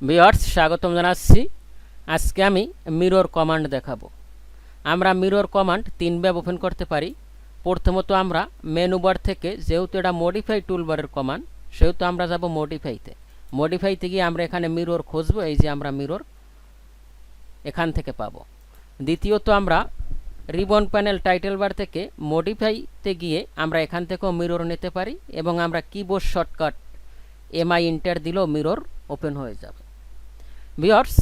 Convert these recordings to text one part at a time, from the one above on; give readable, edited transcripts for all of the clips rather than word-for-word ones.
Viewers স্বাগতম জানাচ্ছি। আজকে আমি মিরর কমান্ড দেখাবো। আমরা মিরর কমান্ড তিনভাবে ওপেন করতে পারি। প্রথমত আমরা মেনু বার থেকে, যেহেতু এটা মডিফাই টুলবারের কমান্ড, সেহেতু আমরা যাব মডিফাইতে। মডিফাইতে গিয়ে আমরা এখানে মিরর খুঁজবো। এই যে আমরা মিরর এখান থেকে পাবো। দ্বিতীয়ত আমরা রিবন প্যানেল টাইটেল বার থেকে মডিফাইতে গিয়ে আমরা এখান থেকেও মিরর নিতে পারি এবং আমরা কিবোর্ড শর্টকাট এমআই এন্টার দিলেও মিরর ওপেন হয়ে যাবে। ভিউয়ার্স,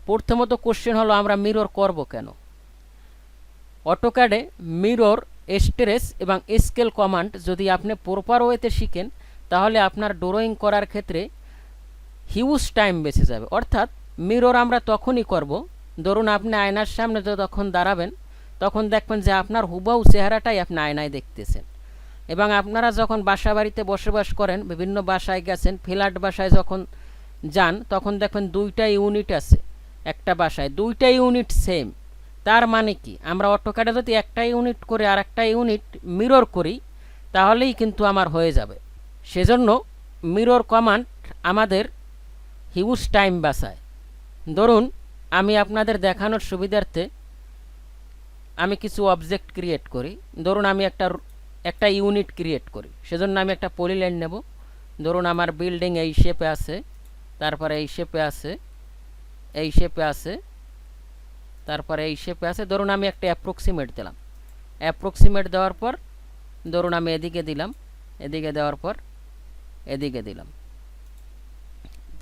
প্রথমত কোশ্চেন হলো আমরা মিরর করব কেন? অটোক্যাডে মিরর, স্ট্রেস এবং স্কেল কমান্ড যদি আপনি প্রপার ওয়েতে শিখেন, তাহলে আপনার ড্রয়িং করার ক্ষেত্রে হিউজ টাইম বেঁচে যাবে। অর্থাৎ মিরর আমরা তখনই করব, ধরুন আপনি আয়নার সামনে যখন দাঁড়াবেন তখন দেখবেন যে আপনার হুবহু চেহারাটাই আপনি আয়নায় দেখতেছেন। এবং আপনারা যখন বাসা বাড়িতে বসবাস করেন, বিভিন্ন বাসায় গেছেন, ফ্ল্যাট বাসায় যখন যান, তখন দেখবেন দুইটা ইউনিট আছে একটা বাসায়, দুইটা ইউনিট সেম। তার মানে কি, আমরা অটোক্যাডে যদি একটা ইউনিট করে আর একটা ইউনিট মিরর করি, তাহলেই কিন্তু আমার হয়ে যাবে। সেজন্য মিরর কমান্ড আমাদের হিউজ টাইম বাঁচায়। ধরুন আমি আপনাদের দেখানোর সুবিধার্থে আমি কিছু অবজেক্ট ক্রিয়েট করি। ধরুন আমি একটা ইউনিট ক্রিয়েট করি, সেজন্য আমি একটা পলিলাইন নেব। ধরুন আমার বিল্ডিং এই শেপে আছে, তারপরে এই শেপে আছে, এই শেপে আছে, তারপরে এই শেপে আছে। ধরুন আমি একটা অ্যাপ্রক্সিমেট দিলাম। অ্যাপ্রক্সিমেট দেওয়ার পর ধরুন আমি এদিকে দিলাম, এদিকে দেওয়ার পর এদিকে দিলাম।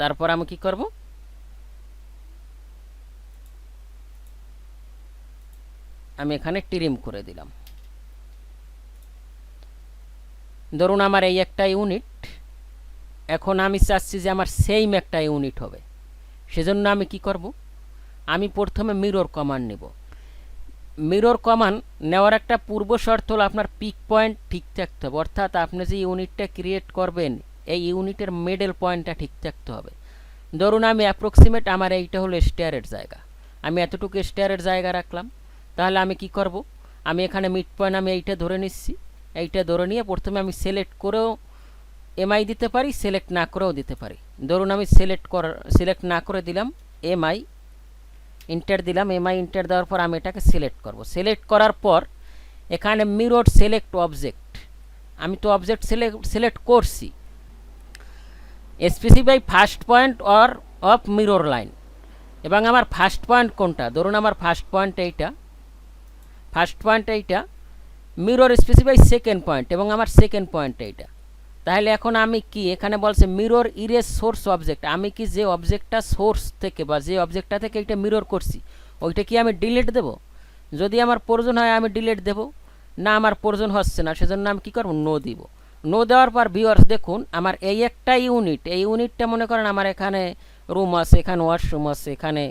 তারপর আমি কি করব, আমি এখানে ট্রিম করে দিলাম। ধরুন আমার এই একটা ইউনিট, এখন আমি চাচ্ছি যে আমার সেম একটা ইউনিট হবে। সেজন্য আমি কি করব, আমি প্রথমে মিরর কমান্ড নেব। মিরর কমান্ড নেওয়ার একটা পূর্ব শর্ত হলো আপনার পিক পয়েন্ট ঠিক থাকতে হবে। অর্থাৎ আপনি যে ইউনিটটা ক্রিয়েট করবেন, এই ইউনিটের মিডল পয়েন্টটা ঠিক থাকতে হবে। ধরুন আমি অ্যাপ্রক্সিমেট, আমার এইটা হলো স্টেয়ারের জায়গা, আমি এতটুকু স্টেয়ারের জায়গা রাখলাম। তাহলে আমি কি করব, আমি এখানে মিড পয়েন্ট আমি এইটা ধরে নিচ্ছি। এইটা ধরে নিয়ে প্রথমে আমি সিলেক্ট করেও এমআই দিতে পারি, সিলেক্ট না করেও দিতে পারি। ধরুন আমি সিলেক্ট না করে দিলাম, এমআই এন্টার দিলাম। এমআই এন্টার দেওয়ার পর আমি এটাকে সিলেক্ট করব। সিলেক্ট করার পর এখানে মিরর সিলেক্ট অবজেক্ট, আমি তো অবজেক্ট সিলেক্ট করছি। Specify first point or of mirror line, এবং আমার ফার্স্ট পয়েন্ট কোনটা? ধরুন আমার ফার্স্ট পয়েন্ট এইটা, ফার্স্ট পয়েন্ট এইটা। মিরর স্পেসিফাই সেকেন্ড পয়েন্ট, এবং আমার সেকেন্ড পয়েন্ট এইটা। তাহলে এখন আমি কি, এখানে বলছে মিরর ইরেজ সোর্স অবজেক্ট, আমি কি যে অবজেক্টটা সোর্স থেকে বা যে অবজেক্টটা থেকে এইটা মিরর করছি, ওইটা কি আমি ডিলিট দেব? যদি আমার প্রয়োজন হয় আমি ডিলিট দেব, না আমার প্রয়োজন হচ্ছে না, সেজন্য আমি কি করব, নো দিব। নো দেওয়ার পর ভিউয়ার্স দেখুন, আমার এই একটা ইউনিট, এই ইউনিটটা মনে করেন আমার এখানে রুম আছে, এখানে ওয়াশরুম আছে, এখানে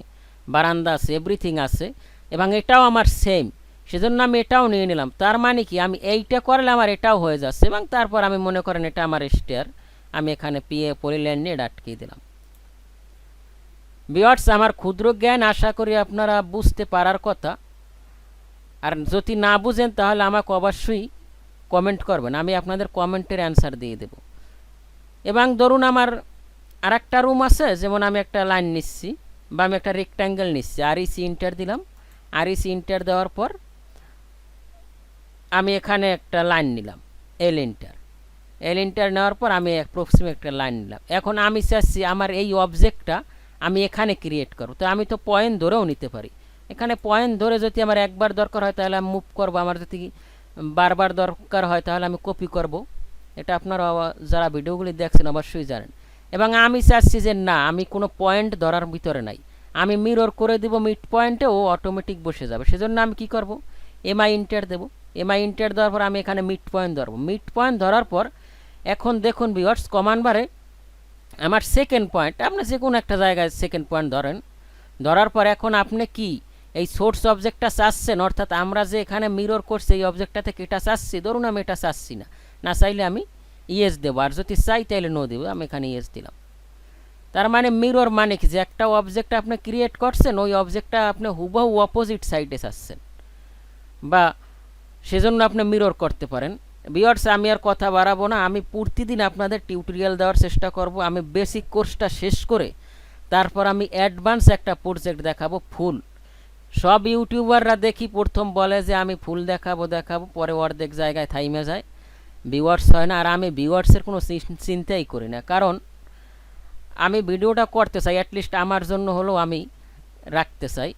বারান্দা আছে, এভরিথিং আছে, এবং এটাও আমার সেম। সেজন্য আমি এটাও নিয়ে নিলাম। তার মানে কি, আমি এইটা করলে আমার এটাও হয়ে যাচ্ছে, এবং তারপর আমি মনে করেন এটা আমার স্টেয়ার, আমি এখানে পলিলাইন নিয়ে আটকিয়ে দিলাম। ভিউয়ার্স, আমার ক্ষুদ্র জ্ঞান আশা করি আপনারা বুঝতে পারার কথা। আর যদি না বুঝেন তাহলে আমাকে অবশ্যই কমেন্ট করবেন, আমি আপনাদের কমেন্টের অ্যান্সার দিয়ে দেব। এবং ধরুন আমার আর একটা রুম আছে, যেমন আমি একটা লাইন নিচ্ছি বা আমি একটা রেক্ট্যাঙ্গেল নিচ্ছি, আরইসি এন্টার দিলাম। আরইসি এন্টার দেওয়ার পর আমি এখানে একটা লাইন নিলাম, এল এন্টার নেওয়ার পর আমি অ্যাপ্রক্সিমেট একটা লাইন নিলাম। এখন আমি চাচ্ছি আমার এই অবজেক্টটা আমি এখানে ক্রিয়েট করব, তো আমি তো পয়েন্ট ধরেও নিতে পারি। এখানে পয়েন্ট ধরে যদি আমার একবার দরকার হয় তাহলে আমি মুভ করব, আমার যদি বারবার দরকার হয় তাহলে আমি কপি করব। এটা আপনারা যারা ভিডিওগুলি দেখছেন অবশ্যই জানেন। এবং আমি চাচ্ছি যে না, আমি কোনো পয়েন্ট ধরার ভিতরে নাই, আমি মিরর করে দেব মিড পয়েন্টে, ও অটোমেটিক বসে যাবে। সেজন্য আমি কি করব, এমআই এন্টার দেব। এমআই এন্টার দেওয়ার পর আমি এখানে মিড পয়েন্ট ধরবো। মিড পয়েন্ট ধরার পর এখন দেখুন ভিউয়ার্স, কমান্ড বারে আমার সেকেন্ড পয়েন্ট, আপনি যে কোনো একটা জায়গায় সেকেন্ড পয়েন্ট ধরেন। ধরার পর এখন আপনি কি এই সোর্স অবজেক্টটা চাচ্ছেন, অর্থাৎ আমরা যে এখানে মিরর করছি এই অবজেক্টটা থেকে এটা চাচ্ছি। ধরুন আমি এটা চাচ্ছি না, না চাইলে আমি ইয়েস দেবো, আর যদি চাই তাইলে নো দেবো। আমি এখানে ইয়েস দিলাম। তার মানে মিরর মানে কি, যে একটা অবজেক্ট আপনি ক্রিয়েট করছেন, ওই অবজেক্টটা আপনি হুবহু অপোজিট সাইডে চাচ্ছেন, বা সেজন্য আপনি মিরর করতে পারেন। ভিউয়ার্স, আমি আর কথা বাড়াবো না, আমি প্রতিদিন আপনাদের টিউটোরিয়াল দেওয়ার চেষ্টা করব। আমি বেসিক কোর্সটা শেষ করে তারপর আমি অ্যাডভান্স একটা প্রজেক্ট দেখাবো ফুল। সব ইউটিউবাররা দেখি প্রথম বলে যে আমি ফুল দেখাবো পরে অর্ধেক জায়গায় থাইমে যায়, ভিউয়ার্স হয় না। আর আমি ভিউয়ার্সের কোনো চিন্তাই করি না, কারণ আমি ভিডিওটা করতে চাই, অ্যাটলিস্ট আমার জন্য হলেও আমি রাখতে চাই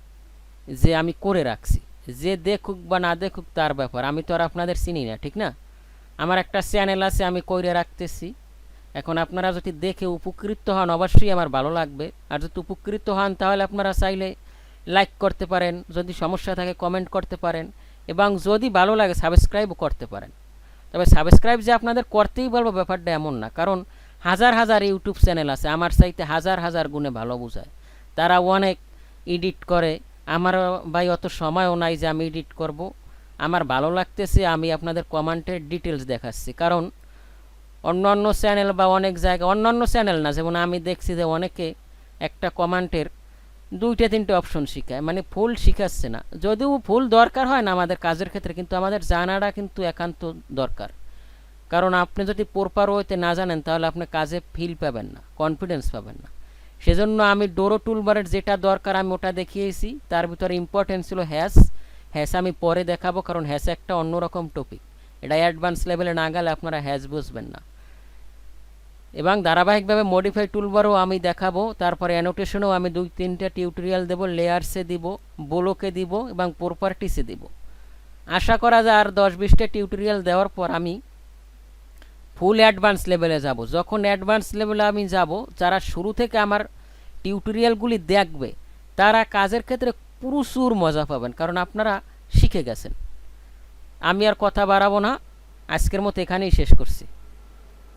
যে আমি করে রাখছি। যে দেখুক বা না দেখুক তার ব্যাপার, আমি তো আর আপনাদের চিনি না, ঠিক না? আমার একটা চ্যানেল আছে, আমি করে রাখতেছি। এখন আপনারা যদি দেখে উপকৃত হন অবশ্যই আমার ভালো লাগবে, আর যদি উপকৃত হন তাহলে আপনারা চাইলে লাইক করতে পারেন, যদি সমস্যা থাকে কমেন্ট করতে পারেন, এবং যদি ভালো লাগে সাবস্ক্রাইবও করতে পারেন। তবে সাবস্ক্রাইব যে আপনাদের করতেই বলবো ব্যাপারটা এমন না, কারণ হাজার হাজার ইউটিউব চ্যানেল আছে আমার চাইতে হাজার হাজার গুণে ভালো বোঝায়, তারা অনেক এডিট করে। আমার ভাই অত সময়ও নাই যে আমি এডিট করব। আমার ভালো লাগতেছে আমি আপনাদের কমেন্টের ডিটেলস দেখাচ্ছি, কারণ অন্যান্য চ্যানেল বা অনেক জায়গায়, অন্যান্য চ্যানেল না, যেমন আমি দেখছি যে অনেকে একটা কমেন্টের 2-3টে অপশন শিখায়, মানে ফুল শিখাচ্ছে না। যদিও ফুল দরকার হয় না আমাদের কাজের ক্ষেত্রে, কিন্তু আমাদের জানাটা কিন্তু একান্ত দরকার, কারণ আপনি যদি প্রপার ওয়েতে না জানেন তাহলে আপনি কাজে ফিল পাবেন না, কনফিডেন্স পাবেন না। সেজন্য আমি ডোরো টুলবারের যেটা দরকার আমি ওটা দেখিয়েছি। তার ভিতরে ইম্পর্টেন্ট ছিল হ্যাশ। হ্যাশ আমি পরে দেখাবো, কারণ হ্যাশ একটা অন্যরকম টপিক, এটা অ্যাডভান্স লেভেলে না গেলে আপনারা হ্যাশ বুঝবেন না। এবং ধারাবাহিকভাবে মডিফাই টুলবারও আমি দেখাবো, তারপরে অ্যানোটেশনও আমি 2-3টা টিউটোরিয়াল দেব, লেয়ার্সে দিব, ব্লকে দিব এবং প্রপার্টিসে দিব। আশা করা যায় আর 10-20টা টিউটোরিয়াল দেওয়ার পর আমি ফুল অ্যাডভান্স লেভেলে যাব। যখন অ্যাডভান্স লেভেলে আমি যাব, যারা শুরু থেকে আমার টিউটোরিয়ালগুলি দেখবে তারা কাজের ক্ষেত্রে প্রচুর মজা পাবেন, কারণ আপনারা শিখে গেছেন। আমি আর কথা বাড়াবো না, আজকের মতো এখানেই শেষ করছি।